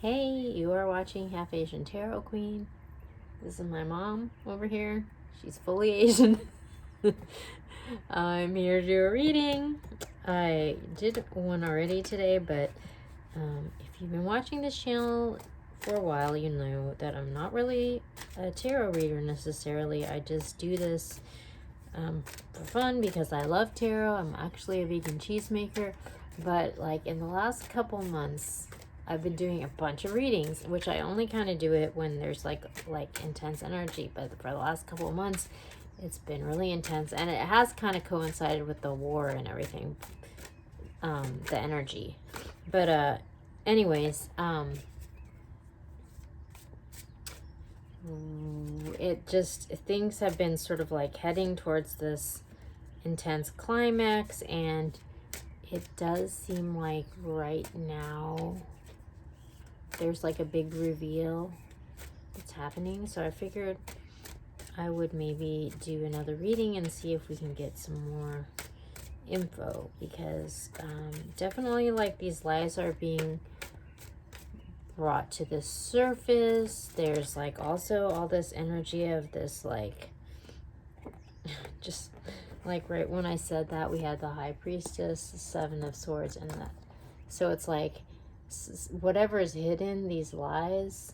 Hey, you are watching Half Asian Tarot Queen. This is my mom over here. She's fully Asian. I'm here to do a reading. I did one already today, but if you've been watching this channel for a while, you know that I'm not really a tarot reader necessarily. I just do this for fun because I love tarot. I'm actually a vegan cheesemaker, but like in the last couple months, I've been doing a bunch of readings, which I only kind of do it when there's like intense energy. But for the last couple of months, it's been really intense, and it has kind of coincided with the war and everything, the energy. But anyways, it just, things have been sort of like heading towards this intense climax, and it does seem like right now there's like a big reveal that's happening. So I figured I would maybe do another reading and see if we can get some more info, because definitely like these lies are being brought to the surface. There's like also all this energy of this like just like right when I said that, we had the High Priestess, the Seven of Swords, and that. So it's like whatever is hidden, these lies,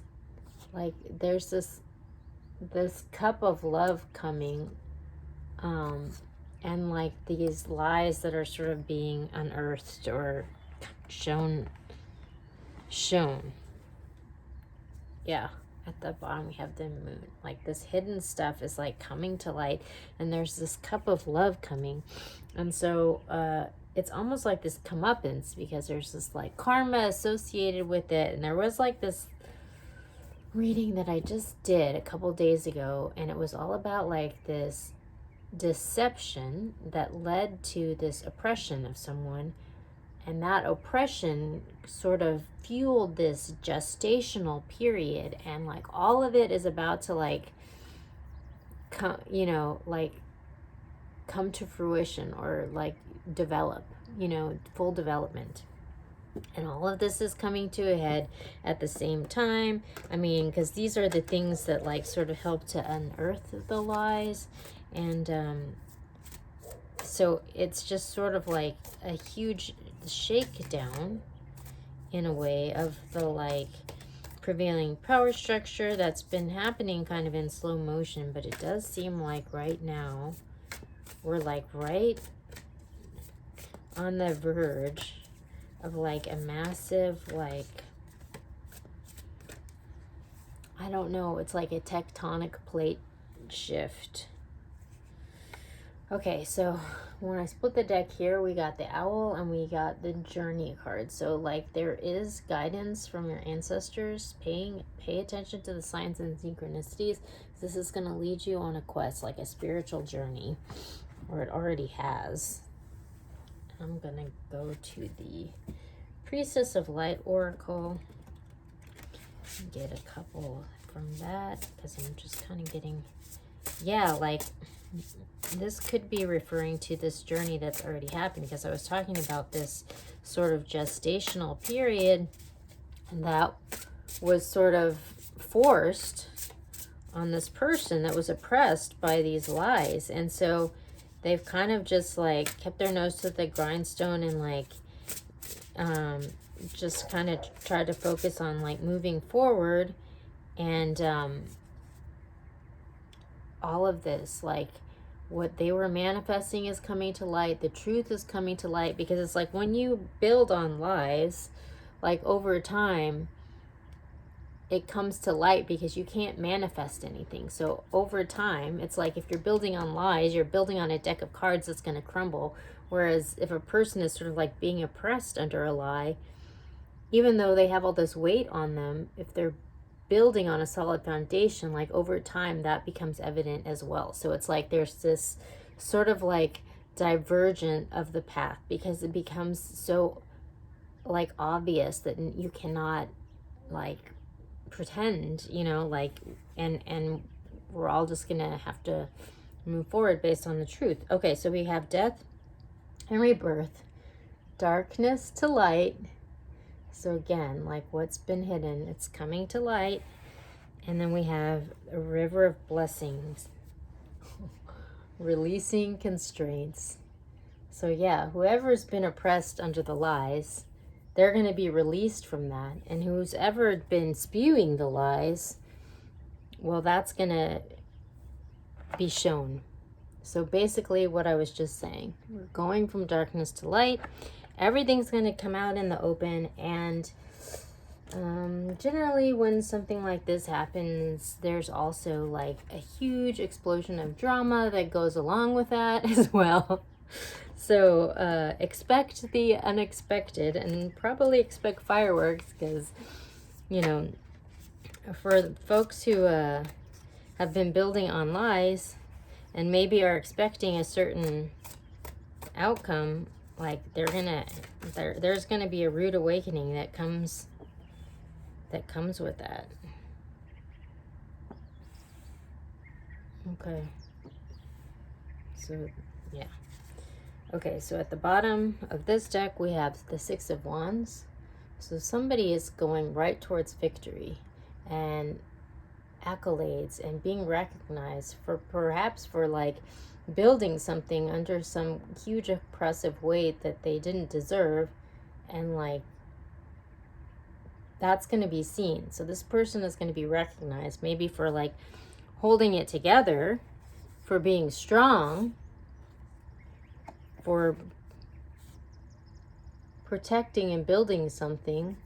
like there's this cup of love coming, and like these lies that are sort of being unearthed or shown. Yeah, at the bottom we have the moon. Like this hidden stuff is like coming to light, and there's this cup of love coming. And so it's almost like this comeuppance, because there's this like karma associated with it. And there was like this reading that I just did a couple days ago, and it was all about like this deception that led to this oppression of someone, and that oppression sort of fueled this gestational period, and like all of it is about to like come, come to fruition, or like develop, full development. And all of this is coming to a head at the same time. I mean, because these are the things that like sort of help to unearth the lies. And so it's just sort of like a huge shakedown in a way of the like prevailing power structure that's been happening kind of in slow motion. But it does seem like right now we're like right on the verge of like a massive, like, I don't know, it's like a tectonic plate shift. Okay, so when I split the deck here, we got the owl and we got the journey card. So like there is guidance from your ancestors. Pay attention to the signs and synchronicities. This is going to lead you on a quest, like a spiritual journey, or it already has. I'm going to go to the Priestess of Light Oracle. Get a couple from that, because I'm just kind of getting, yeah, like this could be referring to this journey that's already happened, because I was talking about this sort of gestational period that was sort of forced on this person that was oppressed by these lies. And so they've kind of just like kept their nose to the grindstone and like just kind of tried to focus on like moving forward. And all of this, like what they were manifesting is coming to light. The truth is coming to light, because it's like when you build on lies, like over time it comes to light, because you can't manifest anything. So over time, it's like if you're building on lies, you're building on a deck of cards that's going to crumble. Whereas if a person is sort of like being oppressed under a lie, even though they have all this weight on them, if they're building on a solid foundation, like over time that becomes evident as well. So it's like there's this sort of like divergent of the path, because it becomes so like obvious that you cannot like pretend, like, and we're all just gonna have to move forward based on the truth. Okay, so we have death and rebirth, darkness to light, So again, like what's been hidden, it's coming to light. And then we have a river of blessings, releasing constraints. So yeah, whoever's been oppressed under the lies, they're going to be released from that. And who's ever been spewing the lies, well, that's going to be shown. So basically what I was just saying, we're going from darkness to light. Everything's going to come out in the open. And generally when something like this happens, there's also like a huge explosion of drama that goes along with that as well. So expect the unexpected, and probably expect fireworks, because, you know, for folks who have been building on lies and maybe are expecting a certain outcome, like there's gonna be a rude awakening that comes with that. Okay. So yeah. Okay, so at the bottom of this deck, we have the Six of Wands. So somebody is going right towards victory and accolades and being recognized for perhaps for like building something under some huge oppressive weight that they didn't deserve. And like, that's going to be seen. So this person is going to be recognized maybe for like holding it together, for being strong, for protecting and building something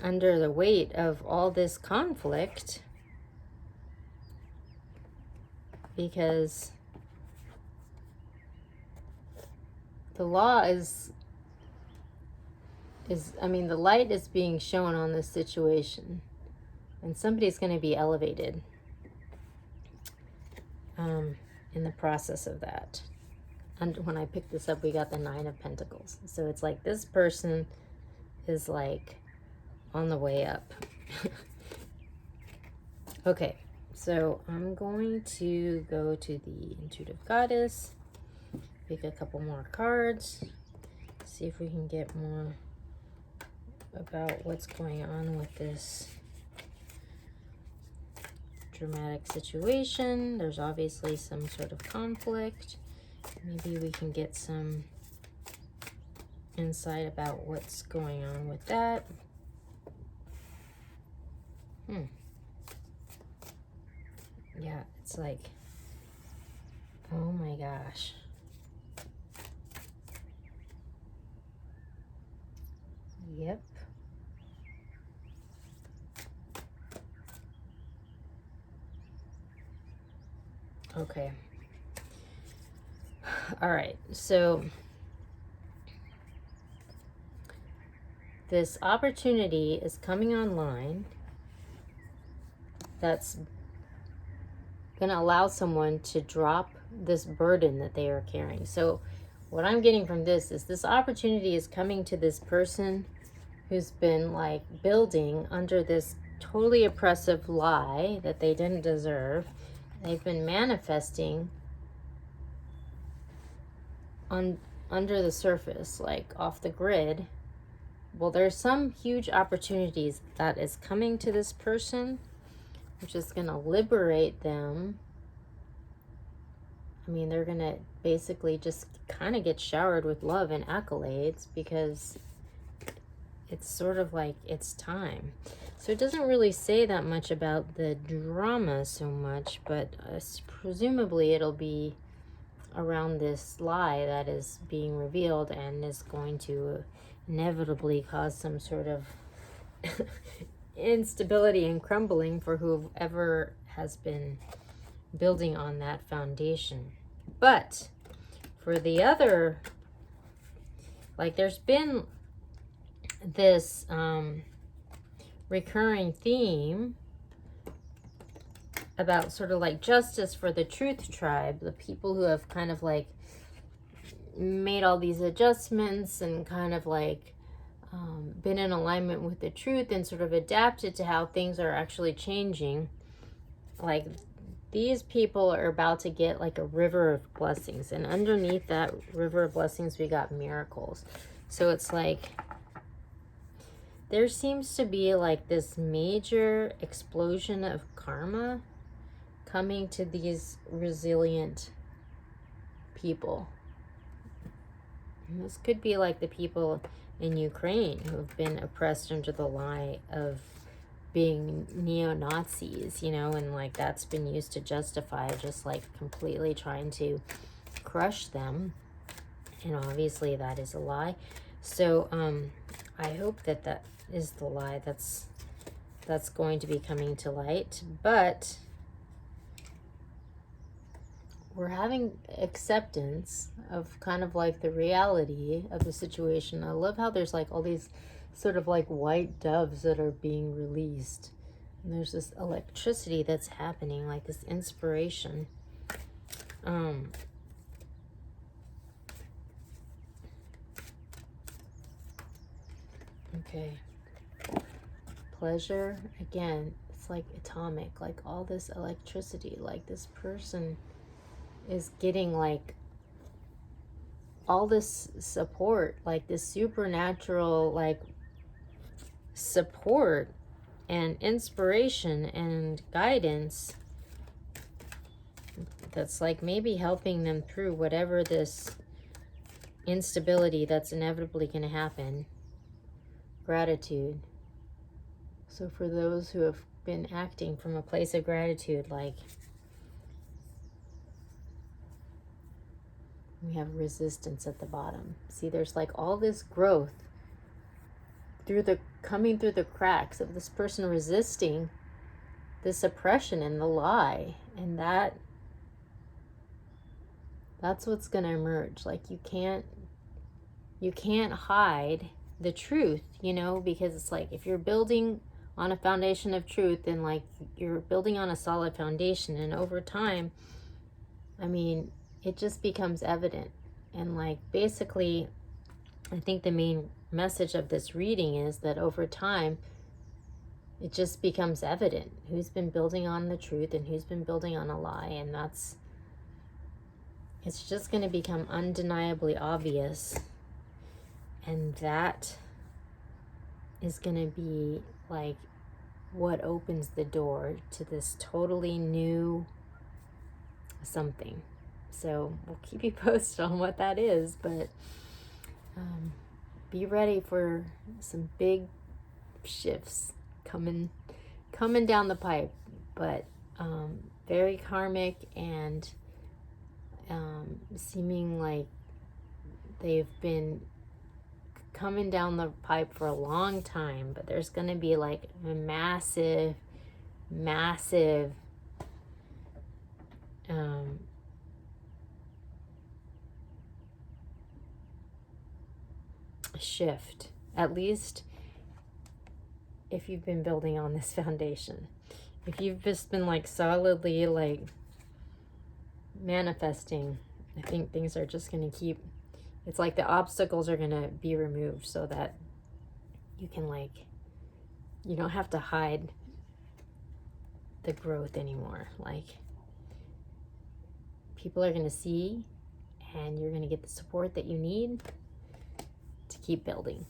under the weight of all this conflict, because the law is I mean, the light is being shown on this situation, and somebody's going to be elevated in the process of that. And when I picked this up, we got the Nine of Pentacles. So it's like this person is like on the way up. Okay, so I'm going to go to the Intuitive Goddess, pick a couple more cards, see if we can get more about what's going on with this dramatic situation. There's obviously some sort of conflict. Maybe we can get some insight about what's going on with that. Yeah, it's like, oh my gosh. Yep. Okay. All right. So this opportunity is coming online that's going to allow someone to drop this burden that they are carrying. So what I'm getting from this is this opportunity is coming to this person who's been like building under this totally oppressive lie that they didn't deserve. They've been manifesting under the surface, like off the grid. Well, there's some huge opportunities that is coming to this person, which is going to liberate them. I mean, they're going to basically just kind of get showered with love and accolades, because it's sort of like it's time. So it doesn't really say that much about the drama so much, but presumably it'll be around this lie that is being revealed and is going to inevitably cause some sort of instability and crumbling for whoever has been building on that foundation. But for the other, like, there's been this recurring theme about sort of like justice for the truth tribe, the people who have kind of like made all these adjustments and kind of like been in alignment with the truth and sort of adapted to how things are actually changing. Like, these people are about to get like a river of blessings, and underneath that river of blessings we got miracles. So it's like there seems to be like this major explosion of karma coming to these resilient people. And this could be like the people in Ukraine who have been oppressed under the lie of being neo-Nazis, you know, and like that's been used to justify just like completely trying to crush them. And obviously that is a lie. So I hope that that is the lie that's going to be coming to light. But we're having acceptance of kind of like the reality of the situation. I love how there's like all these sort of like white doves that are being released. And there's this electricity that's happening, like this inspiration. Okay. Pleasure, again, it's like atomic, like all this electricity, like this person is getting like all this support, like this supernatural like support and inspiration and guidance that's like maybe helping them through whatever this instability that's inevitably going to happen. Gratitude. So for those who have been acting from a place of gratitude, like we have resistance at the bottom. See, there's like all this growth coming through the cracks of this person resisting this oppression and the lie. And that's what's going to emerge. Like you can't hide the truth, you know, because it's like if you're building on a foundation of truth, then like you're building on a solid foundation, and over time, I mean, it just becomes evident. And like basically, I think the main message of this reading is that over time, it just becomes evident who's been building on the truth and who's been building on a lie. And it's just going to become undeniably obvious. And that is going to be like what opens the door to this totally new something. So we'll keep you posted on what that is, but be ready for some big shifts coming down the pipe, but very karmic and seeming like they've been coming down the pipe for a long time. But there's going to be like a massive shift, at least if you've been building on this foundation. If you've just been like solidly like manifesting, I think things are just going to keep, it's like the obstacles are going to be removed so that you can like, you don't have to hide the growth anymore. Like people are going to see, and you're going to get the support that you need to keep building.